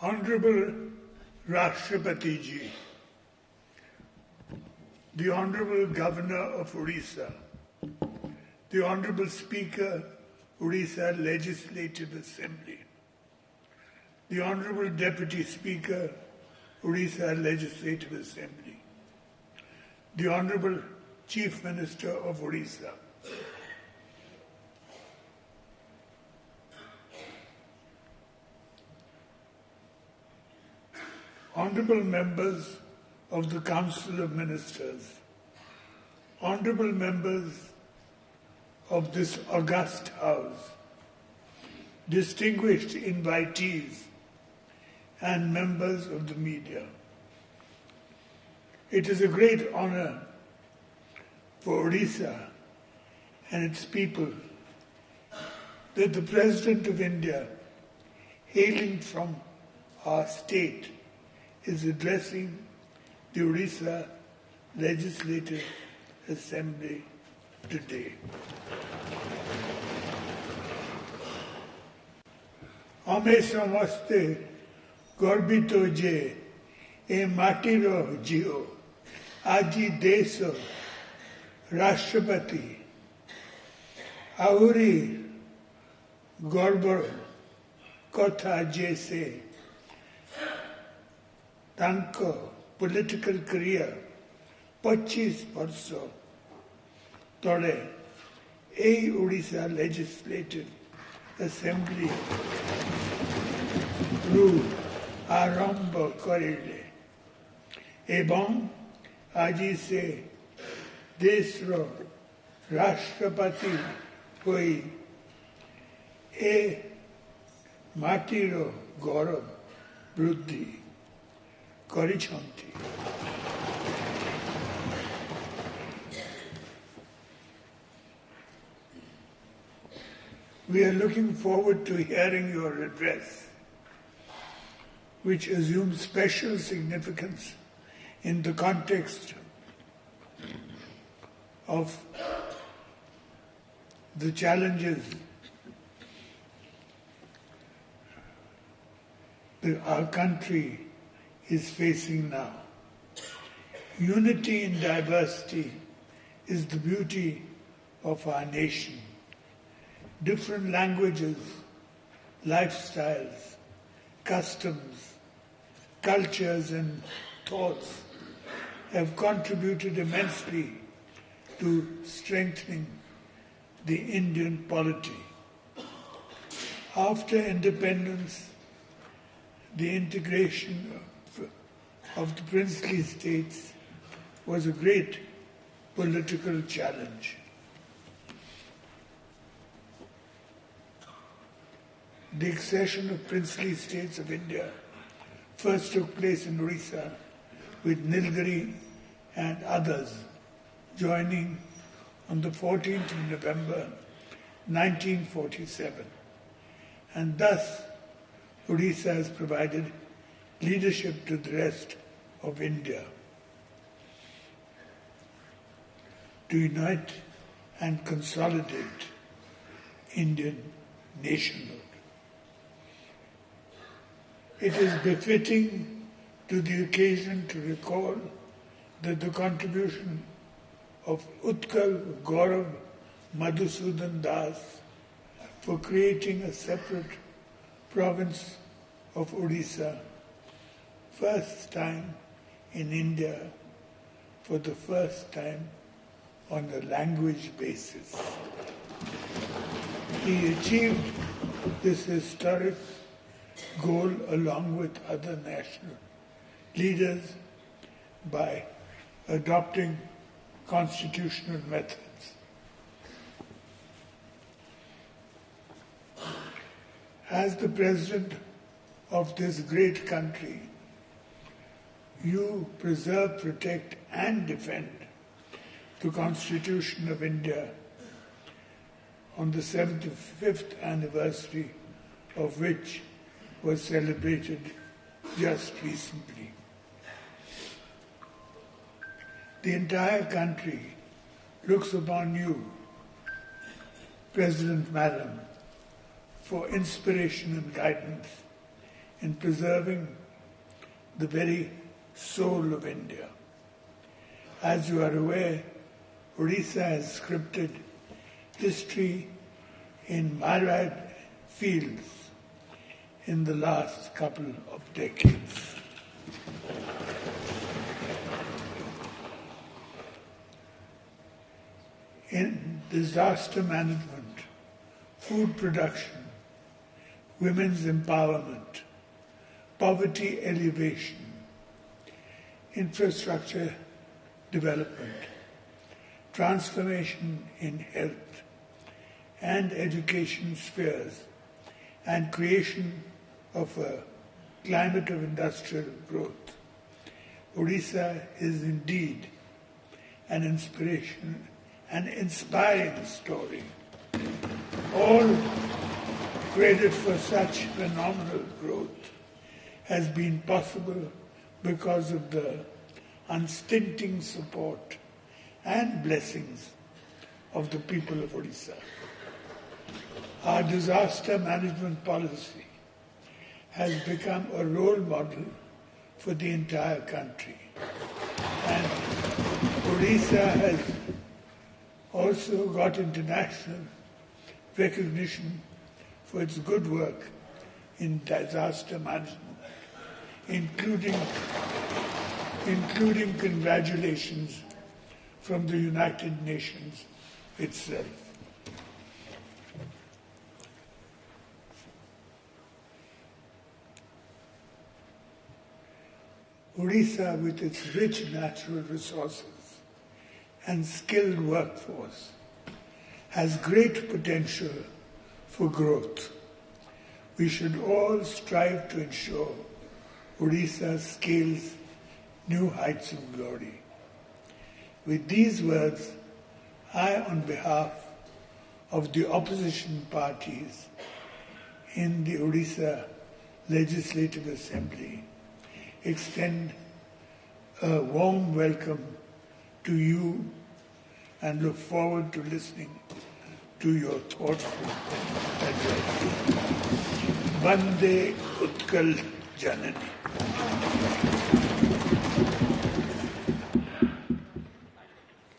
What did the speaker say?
Honorable Rashtrapati Ji, the Honorable Governor of Odisha, the Honorable Speaker, Odisha Legislative Assembly, the Honorable Deputy Speaker, Odisha Legislative Assembly, the Honorable Chief Minister of Odisha, Honorable Members of the Council of Ministers, Honorable Members of this august House, distinguished invitees and members of the media. It is a great honor for Odisha and its people that the President of India, hailing from our state, is addressing the Odisha Legislative Assembly today. ଆମେ ସମସ୍ତେ ଗର୍ବିତ ଯେ ଏ ମାଟିର ଝିଅ ଆଜି ଦେଶ ରାଷ୍ଟ୍ରପତି ଆହୁରି ଗର୍ବର କଥା ଯେ ସେ ତାଙ୍କ ପଲିଟିକାଲ କ୍ୟାରିୟର 25 ବର୍ଷ ତଳେ ଏହି ଓଡ଼ିଶା ଲେଜିସ୍ଲେଟିଭ ଆସେମ୍ବଲି ରୁ ଆରମ୍ଭ କରିଲେ ଏବଂ ଆଜି ସେ ଦେଶର ରାଷ୍ଟ୍ରପତି ହୋଇ ଏ ମାଟିର ଗୌରବ ବୃଦ୍ଧି କରିଛନ୍ତି। We are looking forward to hearing your address, which assumes special significance in the context of the challenges that our country is facing now. Unity in diversity is the beauty of our nation. Different languages, lifestyles, customs, cultures and thoughts have contributed immensely to strengthening the Indian polity. After independence, the integration of the princely states was a great political challenge. The accession of princely states of India first took place in Odisha, with Nilgiri and others joining on the 14th of November 1947. And thus, Odisha has provided leadership to the rest of India to unite and consolidate Indian nationhood. It is befitting to the occasion to recall that the contribution of Utkal Gaurav Madhusudan Das for creating a separate province of Odisha, first time in India, for the first time on a language basis. He achieved this historic goal along with other national leaders by adopting constitutional methods. As the President of this great country, you preserve, protect and defend the Constitution of India on the 75th anniversary of which was celebrated just recently. The entire country looks upon you, President Madam, for inspiration and guidance in preserving the very soul of India. As you are aware, Odisha has scripted history in myriad fields in the last couple of decades. In disaster management, food production, women's empowerment, poverty alleviation, infrastructure development, transformation in health and education spheres, and creation of a climate of industrial growth. Odisha is indeed an inspiration, an inspiring story. All credit for such phenomenal growth has been possible because of the unstinting support and blessings of the people of Odisha. Our disaster management policy has become a role model for the entire country. And Odisha has also got international recognition for its good work in disaster management, including congratulations from the United Nations itself. Odisha, with its rich natural resources and skilled workforce, has great potential for growth. We should all strive to ensure Odisha scales new heights of glory. With these words, I, on behalf of the opposition parties in the Odisha Legislative Assembly, extend a warm welcome to you and look forward to listening to your thoughtful address. Vande Utkal Janani.